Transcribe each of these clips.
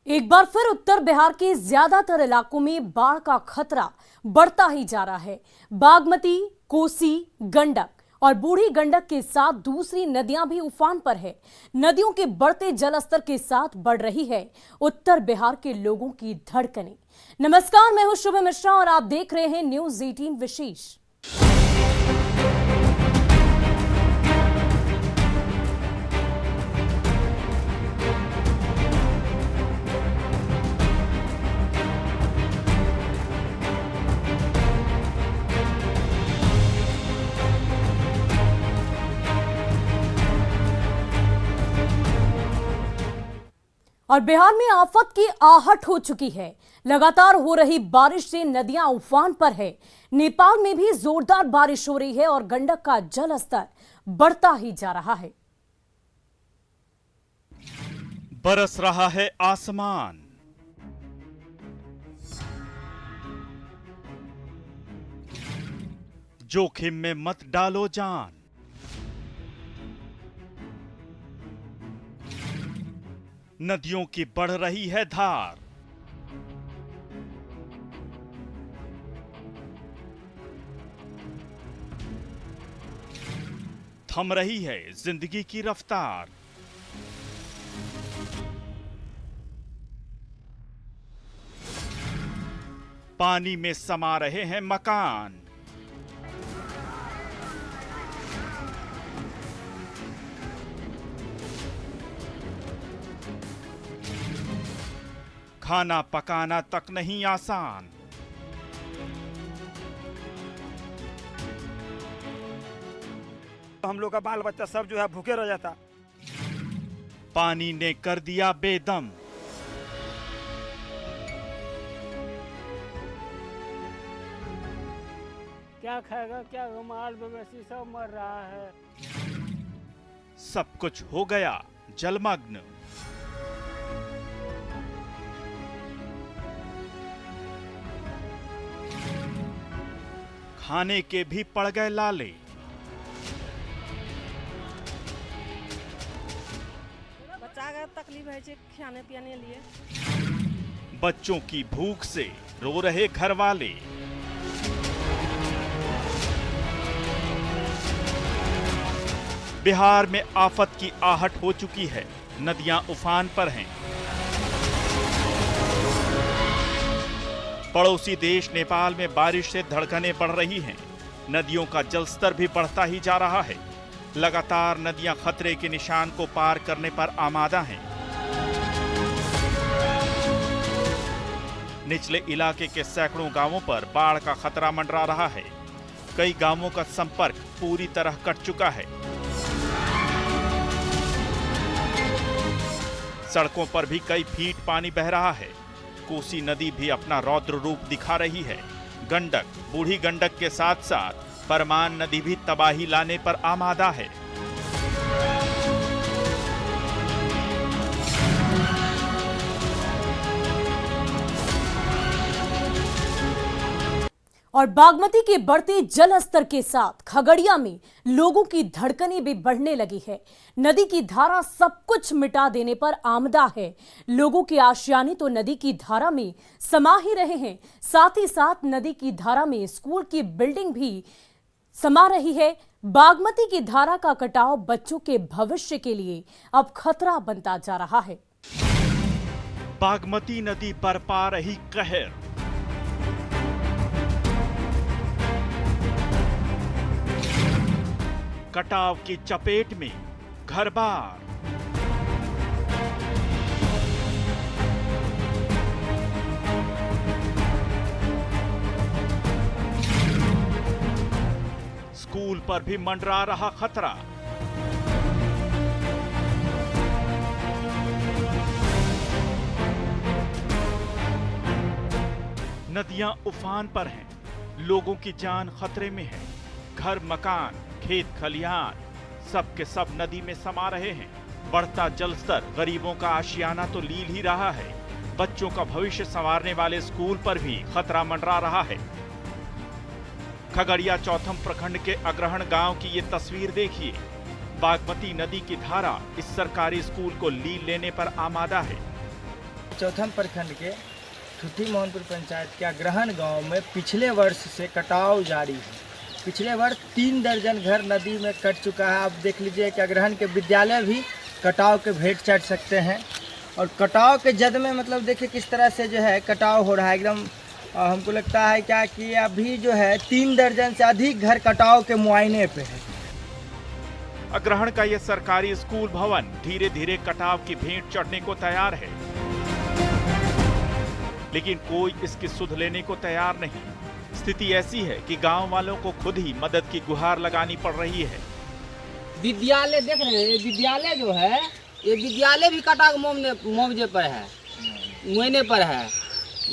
एक बार फिर उत्तर बिहार के ज्यादातर इलाकों में बाढ़ का खतरा बढ़ता ही जा रहा है। बागमती, कोसी, गंडक और बूढ़ी गंडक के साथ दूसरी नदियां भी उफान पर है। नदियों के बढ़ते जलस्तर के साथ बढ़ रही है उत्तर बिहार के लोगों की धड़कनें। नमस्कार, मैं हूं शुभ मिश्रा और आप देख रहे हैं न्यूज 18 विशेष। और बिहार में आफत की आहट हो चुकी है। लगातार हो रही बारिश से नदियां उफान पर है। नेपाल में भी जोरदार बारिश हो रही है और गंडक का जल स्तर बढ़ता ही जा रहा है। बरस रहा है आसमान, जोखिम में मत डालो जान। नदियों की बढ़ रही है धार, थम रही है जिंदगी की रफ्तार। पानी में समा रहे हैं मकान, खाना पकाना तक नहीं आसान। हम लोग का बाल बच्चा सब जो है भूखे रह जाता। पानी ने कर दिया बेदम, क्या खाएगा, क्या माल मवेशी सब मर रहा है। सब कुछ हो गया जलमग्न। खाने के भी पड़ गए लाले। बच्चा का तकलीफ है खाने पीने लिए। बच्चों की भूख से रो रहे घर वाले। बिहार में आफत की आहट हो चुकी है। नदियां उफान पर हैं। पड़ोसी देश नेपाल में बारिश से धड़कनें बढ़ रही हैं। नदियों का जलस्तर भी बढ़ता ही जा रहा है। लगातार नदियां खतरे के निशान को पार करने पर आमादा हैं। निचले इलाके के सैकड़ों गांवों पर बाढ़ का खतरा मंडरा रहा है। कई गांवों का संपर्क पूरी तरह कट चुका है। सड़कों पर भी कई फीट पानी बह रहा है। कोसी नदी भी अपना रौद्र रूप दिखा रही है। गंडक, बूढ़ी गंडक के साथ साथ परमान नदी भी तबाही लाने पर आमादा है। और बागमती के बढ़ते जल स्तर के साथ खगड़िया में लोगों की धड़कनें भी बढ़ने लगी है। नदी की धारा सब कुछ मिटा देने पर आमदा है। लोगों के आशियाने तो नदी की धारा में समा ही रहे हैं। साथ ही साथ नदी की धारा में स्कूल की बिल्डिंग भी समा रही है। बागमती की धारा का कटाव बच्चों के भविष्य के लिए अब खतरा बनता जा रहा है। बागमती नदी बरपा रही कहर। कटाव की चपेट में घर-बार। स्कूल पर भी मंडरा रहा खतरा। नदियां उफान पर हैं। लोगों की जान खतरे में है। घर, मकान, खेत खलिहान सब के सब नदी में समा रहे हैं। बढ़ता जलस्तर गरीबों का आशियाना तो लील ही रहा है। बच्चों का भविष्य संवारने वाले स्कूल पर भी खतरा मंडरा रहा है। खगड़िया चौथम प्रखंड के अग्रहण गांव की ये तस्वीर देखिए। बागमती नदी की धारा इस सरकारी स्कूल को लील लेने पर आमादा है। चौथम प्रखंड के ठुट्ठी मोहनपुर पंचायत के अग्रहण गांव में पिछले वर्ष से कटाव जारी है। पिछले वर्ष 3 दर्जन घर नदी में कट चुका है। आप देख लीजिए कि अग्रहण के विद्यालय भी कटाव के भेंट चढ़ सकते हैं। और कटाव के जद में मतलब देखिए किस तरह से जो है कटाव हो रहा है एकदम। हमको लगता है क्या कि अभी जो है 3 दर्जन से अधिक घर कटाव के मुआयने पे है। अग्रहण का यह सरकारी स्कूल भवन धीरे धीरे कटाव की भेंट चढ़ने को तैयार है, लेकिन कोई इसकी सुध लेने को तैयार नहीं। स्थिति ऐसी है कि गांव वालों को खुद ही मदद की गुहार लगानी पड़ रही है। विद्यालय देख रहे हैं, विद्यालय जो है ये विद्यालय भी कटाव मुआवजे पर है, मुआयने पर है।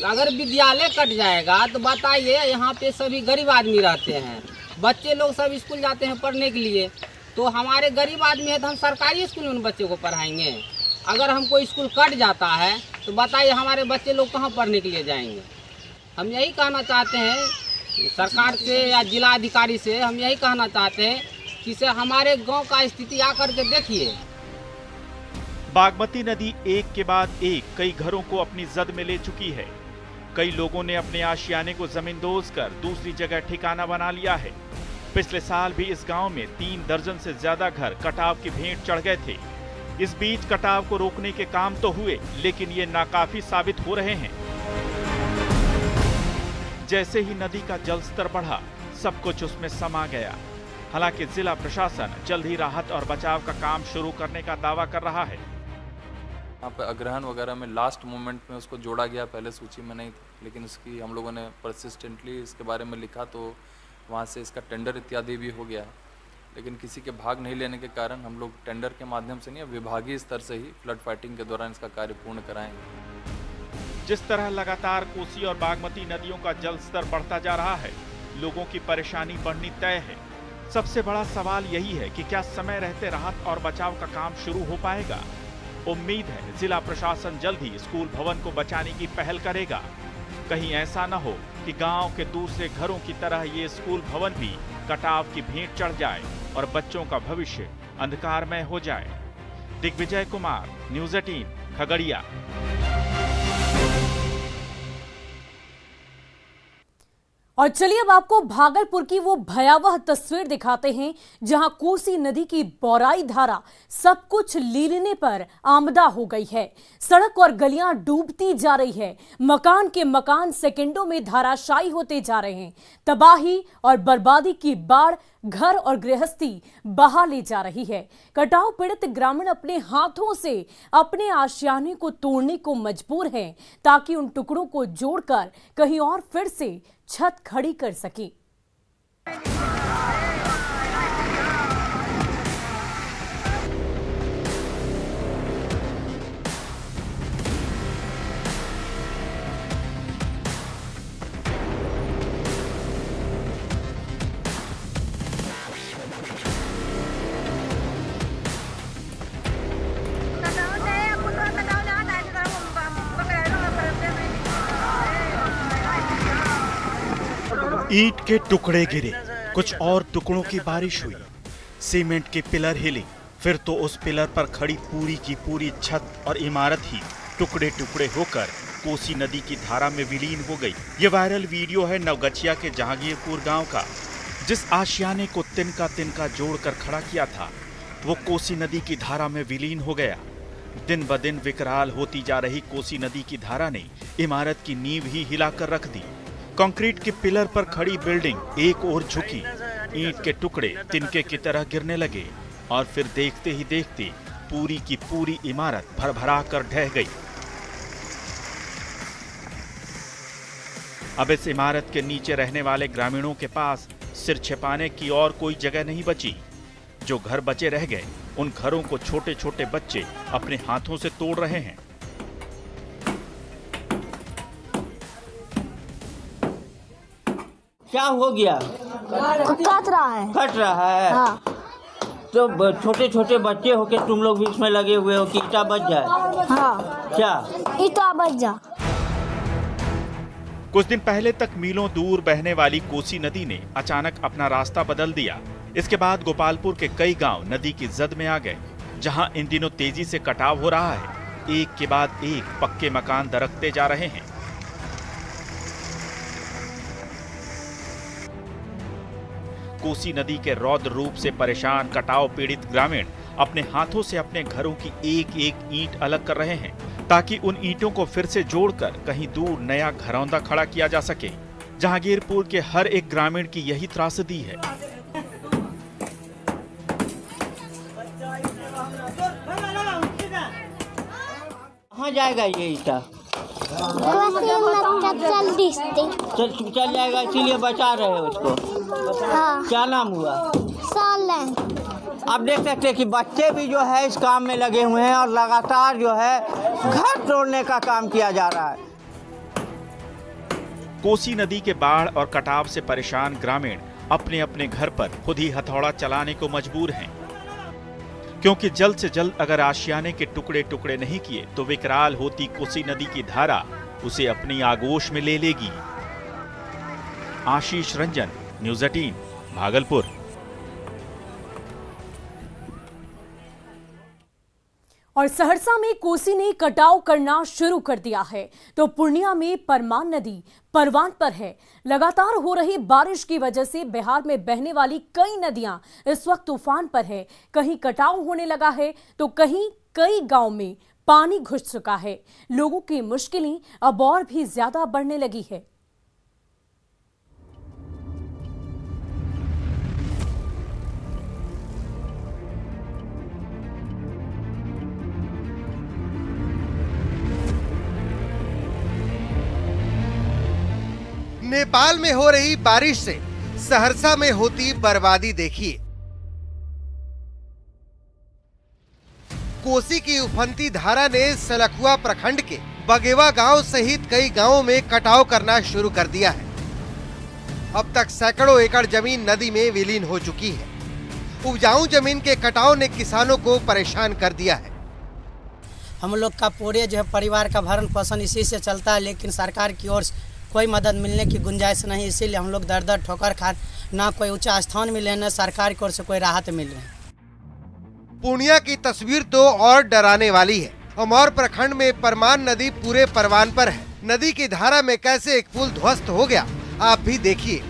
अगर विद्यालय कट जाएगा तो बताइए, यहाँ पे सभी गरीब आदमी रहते हैं, बच्चे लोग सब स्कूल जाते हैं पढ़ने के लिए। तो हमारे गरीब आदमी है तो हम सरकारी स्कूल में उन बच्चों को पढ़ाएंगे। अगर हमको स्कूल कट जाता है तो बताइए हमारे बच्चे लोग कहाँ पढ़ने के लिए जाएंगे। हम यही कहना चाहते हैं सरकार से या जिला अधिकारी से, हम यही कहना चाहते हैं कि से हमारे गांव का स्थिति आकर के देखिए। बागमती नदी एक के बाद एक कई घरों को अपनी जद में ले चुकी है। कई लोगों ने अपने आशियाने को जमींदोज कर दूसरी जगह ठिकाना बना लिया है। पिछले साल भी इस गांव में 3 दर्जन से ज्यादा घर कटाव की भेंट चढ़ गए थे। इस बीच कटाव को रोकने के काम तो हुए, लेकिन ये नाकाफी साबित हो रहे हैं। जैसे ही नदी का जलस्तर बढ़ा, सब कुछ उसमें समा गया। हालांकि जिला प्रशासन जल्द ही राहत और बचाव का काम शुरू करने का दावा कर रहा है। यहाँ पे अग्रहण वगैरह में लास्ट मोमेंट में उसको जोड़ा गया, पहले सूची में नहीं था, लेकिन इसकी हम लोगों ने परसिस्टेंटली इसके बारे में लिखा तो वहाँ से इसका टेंडर इत्यादि भी हो गया है। लेकिन किसी के भाग नहीं लेने के कारण हम लोग टेंडर के माध्यम से नहीं, विभागीय स्तर से ही फ्लड फाइटिंग के दौरान इसका कार्य पूर्ण कराएंगे। जिस तरह लगातार कोसी और बागमती नदियों का जलस्तर बढ़ता जा रहा है, लोगों की परेशानी बढ़नी तय है। सबसे बड़ा सवाल यही है कि क्या समय रहते राहत और बचाव का काम शुरू हो पाएगा। उम्मीद है जिला प्रशासन जल्द ही स्कूल भवन को बचाने की पहल करेगा। कहीं ऐसा न हो कि गांव के दूसरे घरों की तरह ये स्कूल भवन भी कटाव की भेंट चढ़ जाए और बच्चों का भविष्य अंधकारमय हो जाए। दिग्विजय कुमार, न्यूज़ 18, खगड़िया। और चलिए अब आपको भागलपुर की वो भयावह तस्वीर दिखाते हैं जहां कोसी नदी की बौराई धारा सब कुछ लीलने पर आमदा हो गई है। सड़क और गलियां डूबती जा रही है। मकान के मकान सेकंडों में धाराशायी होते जा रहे हैं। तबाही और बर्बादी की बाढ़ घर और गृहस्थी बहा ले जा रही है। कटाव पीड़ित ग्रामीण अपने हाथों से अपने आशियाने को तोड़ने को मजबूर हैं ताकि उन टुकड़ों को जोड़कर कहीं और फिर से छत खड़ी कर सकें। ईंट के टुकड़े गिरे, कुछ और टुकड़ों की बारिश हुई, सीमेंट के पिलर हिले, फिर तो उस पिलर पर खड़ी पूरी की पूरी छत और इमारत ही टुकड़े टुकड़े होकर कोसी नदी की धारा में विलीन हो गई। ये वायरल वीडियो है नवगछिया के जहांगीरपुर गांव का। जिस आशियाने को तिनका तिनका जोड़कर खड़ा किया था, वो कोसी नदी की धारा में विलीन हो गया। दिन ब दिन विकराल होती जा रही कोसी नदी की धारा ने इमारत की नींव ही हिलाकर रख दी। कंक्रीट के पिलर पर खड़ी बिल्डिंग एक ओर झुकी, ईंट के टुकड़े तिनके की तरह गिरने लगे और फिर देखते ही देखते पूरी की पूरी इमारत भरभरा कर ढह गई। अब इस इमारत के नीचे रहने वाले ग्रामीणों के पास सिर छिपाने की और कोई जगह नहीं बची। जो घर बचे रह गए, उन घरों को छोटे छोटे बच्चे अपने हाथों से तोड़ रहे हैं। क्या हो गया? कट रहा है। कट रहा है? हाँ। तो छोटे छोटे बच्चे हो के तुम लोग भी इसमें लगे हुए हो कि ईटा बच जाए? हाँ। क्या ईटा बच जा। कुछ दिन पहले तक मीलों दूर बहने वाली कोसी नदी ने अचानक अपना रास्ता बदल दिया। इसके बाद गोपालपुर के कई गांव नदी की जद में आ गए। जहां इन दिनों तेजी से कटाव हो रहा है, एक के बाद एक पक्के मकान दरकते जा रहे हैं। कोसी नदी के रौद्र रूप से परेशान कटाव पीड़ित ग्रामीण अपने हाथों से अपने घरों की एक एक ईंट अलग कर रहे हैं, ताकि उन ईंटों को फिर से जोड़कर कहीं दूर नया घरौंदा खड़ा किया जा सके। जहांगीरपुर के हर एक ग्रामीण की यही त्रासदी है। कहाँ जाएगा ये ईटा? चल जाएगा, इसीलिए बचा रहे हैं उसको। हाँ। क्या नाम हुआ? सालन। आप देख सकते हैं कि बच्चे भी जो है इस काम में लगे हुए हैं और लगातार जो है घर तोड़ने का काम किया जा रहा है। कोसी नदी के बाढ़ और कटाव से परेशान ग्रामीण अपने अपने घर पर खुद ही हथौड़ा चलाने को मजबूर हैं, क्योंकि जल्द से जल्द अगर आशियाने के टुकड़े टुकड़े नहीं किए तो विकराल होती कोसी नदी की धारा उसे अपनी आगोश में ले लेगी। आशीष रंजन, न्यूज़ 18, भागलपुर। और सहरसा में कोसी ने कटाव करना शुरू कर दिया है तो पूर्णिया में परमान नदी परवान पर है। लगातार हो रही बारिश की वजह से बिहार में बहने वाली कई नदियां इस वक्त तूफान पर है। कहीं कटाव होने लगा है तो कहीं कई गांव में पानी घुस चुका है। लोगों की मुश्किलें अब और भी ज्यादा बढ़ने लगी है। नेपाल में हो रही बारिश से सहरसा में होती बर्बादी देखिए। कोसी की उफनती धारा ने सलखुआ प्रखंड के बगेवा गांव सहित कई गांवों में कटाव करना शुरू कर दिया है। अब तक सैकड़ों एकड़ जमीन नदी में विलीन हो चुकी है। उपजाऊ जमीन के कटाव ने किसानों को परेशान कर दिया है। हम लोग का पूरे जो है परिवार का भरण पोषण इसी से चलता है, लेकिन सरकार की ओर से कोई मदद मिलने की गुंजाइश नहीं, इसीलिए हम लोग दर दर ठोकर खा, ना कोई ऊंचा स्थान मिले न सरकार की ओर से कोई राहत मिल रही है। पूर्णिया की तस्वीर तो और डराने वाली है। अमौर प्रखंड में परमान नदी पूरे परवान पर है। नदी की धारा में कैसे एक पुल ध्वस्त हो गया आप भी देखिए।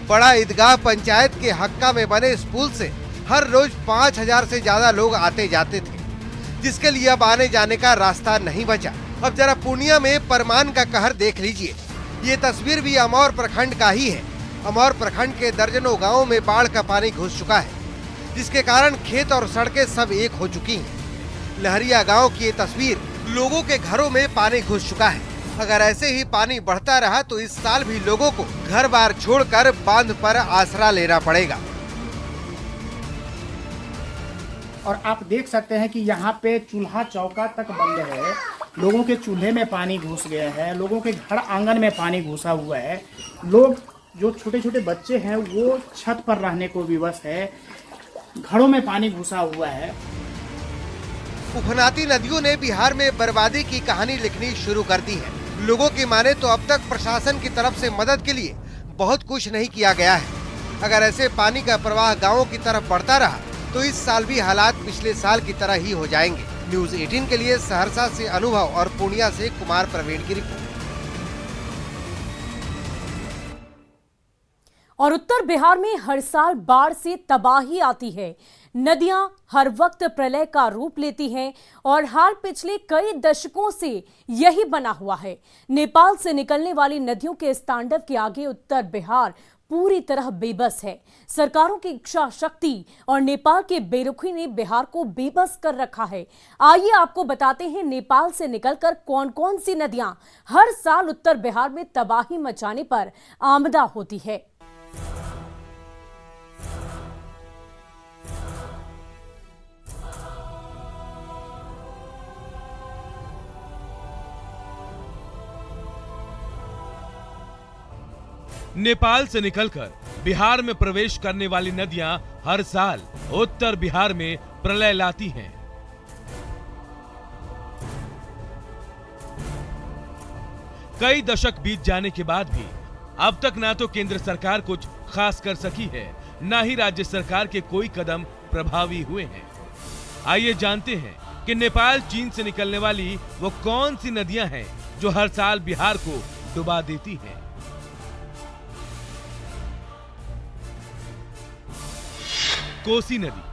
बड़ा ईदगाह पंचायत के हक्का में बने इस पुल से हर रोज 5000 से ज्यादा लोग आते जाते थे, जिसके लिए अब आने जाने का रास्ता नहीं बचा। अब जरा पूर्णिया में परमान का कहर देख लीजिए। ये तस्वीर भी अमौर प्रखंड का ही है। अमौर प्रखंड के दर्जनों गांवों में बाढ़ का पानी घुस चुका है, जिसके कारण खेत और सड़कें सब एक हो चुकी हैं। लहरिया गांव की ये तस्वीर, लोगों के घरों में पानी घुस चुका है। अगर ऐसे ही पानी बढ़ता रहा तो इस साल भी लोगों को घर बार छोड़कर बांध पर आसरा लेना पड़ेगा। और आप देख सकते हैं कि यहाँ पे चूल्हा चौका तक बंद है। लोगों के चूल्हे में पानी घुस गया है, लोगों के घर आंगन में पानी घुसा हुआ है। लोग जो छोटे छोटे बच्चे हैं वो छत पर रहने को विवश है, घरों में पानी घुसा हुआ है। उफनाती नदियों ने बिहार में बर्बादी की कहानी लिखनी शुरू कर दी है। लोगों की माने तो अब तक प्रशासन की तरफ से मदद के लिए बहुत कुछ नहीं किया गया है। अगर ऐसे पानी का प्रवाह गाँवों की तरफ बढ़ता रहा तो इस साल भी हालात पिछले साल की तरह ही हो जाएंगे। न्यूज़ 18 के लिए सहरसा से अनुभव और पूर्णिया से कुमार प्रवीण की रिपोर्ट। और उत्तर बिहार में हर साल बाढ़ से तबाही आती है। नदियां हर वक्त प्रलय का रूप लेती हैं और हाल पिछले कई दशकों से यही बना हुआ है। नेपाल से निकलने वाली नदियों के इस तांडव के आगे उत्तर बिहार पूरी तरह बेबस है। सरकारों की इच्छा शक्ति और नेपाल के बेरुखी ने बिहार को बेबस कर रखा है। आइए आपको बताते हैं नेपाल से निकलकर कौन कौन सी नदियां हर साल उत्तर बिहार में तबाही मचाने पर आमदा होती है। नेपाल से निकलकर बिहार में प्रवेश करने वाली नदियां हर साल उत्तर बिहार में प्रलय लाती हैं। कई दशक बीत जाने के बाद भी अब तक ना तो केंद्र सरकार कुछ खास कर सकी है, ना ही राज्य सरकार के कोई कदम प्रभावी हुए हैं। आइए जानते हैं कि नेपाल चीन से निकलने वाली वो कौन सी नदियां हैं जो हर साल बिहार को डुबा देती हैं। कोसी नदी।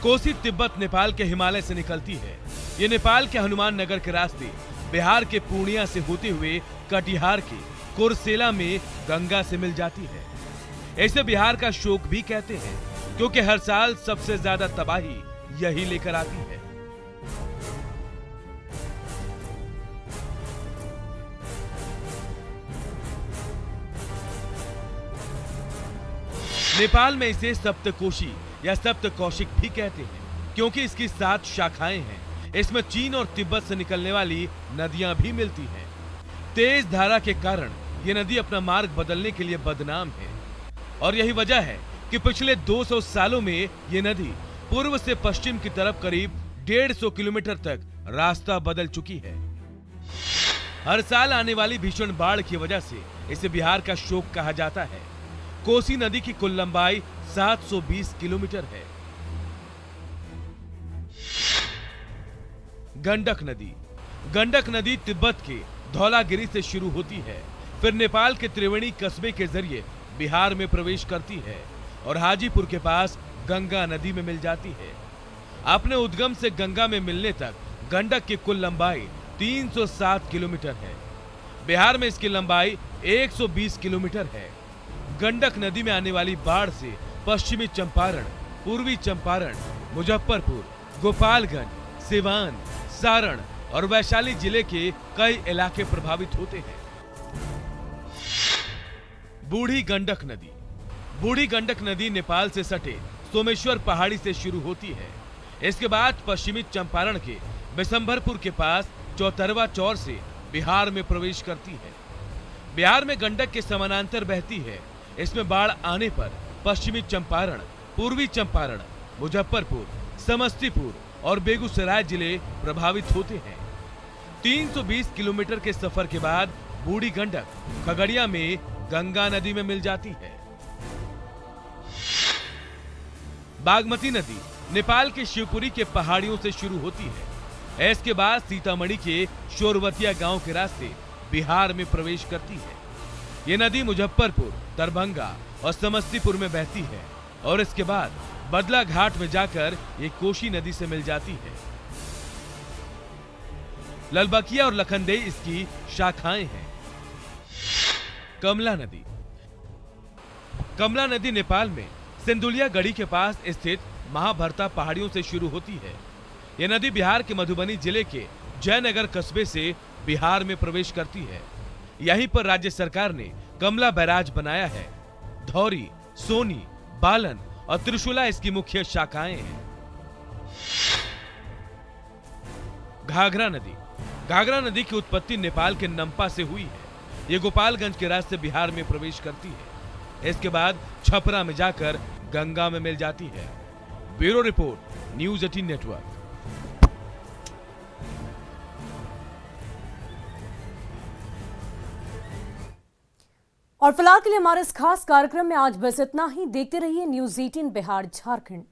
कोसी तिब्बत नेपाल के हिमालय से निकलती है। ये नेपाल के हनुमान नगर के रास्ते बिहार के पूर्णिया से होते हुए कटिहार के कुर्सेला में गंगा से मिल जाती है। इसे बिहार का शोक भी कहते हैं क्योंकि हर साल सबसे ज्यादा तबाही यही लेकर आती है। नेपाल में इसे सप्तकोशी या सप्तकौशिक भी कहते हैं क्योंकि इसकी 7 शाखाएं हैं। इसमें चीन और तिब्बत से निकलने वाली नदियां भी मिलती हैं। तेज धारा के कारण ये नदी अपना मार्ग बदलने के लिए बदनाम है और यही वजह है कि पिछले 200 सालों में ये नदी पूर्व से पश्चिम की तरफ करीब 150 किलोमीटर तक रास्ता बदल चुकी है। हर साल आने वाली भीषण बाढ़ की वजह से इसे बिहार का शोक कहा जाता है। कोसी नदी की कुल लंबाई 720 किलोमीटर है। गंडक नदी। गंडक नदी तिब्बत के धौलागिरी से शुरू होती है, फिर नेपाल के त्रिवेणी कस्बे के जरिए बिहार में प्रवेश करती है और हाजीपुर के पास गंगा नदी में मिल जाती है। अपने उद्गम से गंगा में मिलने तक गंडक की कुल लंबाई 307 किलोमीटर है। बिहार में इसकी लंबाई 120 किलोमीटर है। गंडक नदी में आने वाली बाढ़ से पश्चिमी चंपारण, पूर्वी चंपारण, मुजफ्फरपुर, गोपालगंज, सिवान, सारण और वैशाली जिले के कई इलाके प्रभावित होते हैं। बूढ़ी गंडक नदी। बूढ़ी गंडक नदी नेपाल से सटे सोमेश्वर पहाड़ी से शुरू होती है। इसके बाद पश्चिमी चंपारण के बिशंभरपुर के पास चौतरवा चौर से बिहार में प्रवेश करती है। बिहार में गंडक के समानांतर बहती है। इसमें बाढ़ आने पर पश्चिमी चंपारण, पूर्वी चंपारण, मुजफ्फरपुर, समस्तीपुर और बेगूसराय जिले प्रभावित होते हैं। 320 किलोमीटर के सफर के बाद बूढ़ी गंडक खगड़िया में गंगा नदी में मिल जाती है। बागमती नदी नेपाल के शिवपुरी के पहाड़ियों से शुरू होती है। इसके बाद सीतामढ़ी के शोरवतिया गांव के रास्ते बिहार में प्रवेश करती है। ये नदी मुजफ्फरपुर, दरभंगा और समस्तीपुर में बहती है और इसके बाद बदला घाट में जाकर ये कोसी नदी से मिल जाती है। ललबकिया और लखनदेई इसकी शाखाएं हैं। कमला नदी। कमला नदी नेपाल में सिंदुलिया गढ़ी के पास स्थित महाभरता पहाड़ियों से शुरू होती है। यह नदी बिहार के मधुबनी जिले के जयनगर कस्बे से बिहार में प्रवेश करती है। यहीं पर राज्य सरकार ने कमला बैराज बनाया है। धौरी, सोनी, बालन और त्रिशूला इसकी मुख्य शाखाएं हैं। घाघरा नदी। घाघरा नदी की उत्पत्ति नेपाल के नम्पा से हुई है। ये गोपालगंज के रास्ते बिहार में प्रवेश करती है। इसके बाद छपरा में जाकर गंगा में मिल जाती है। Bureau report, news 18 network. और फिलहाल के लिए हमारे इस खास कार्यक्रम में आज बस इतना ही। देखते रहिए न्यूज़ 18 बिहार झारखंड।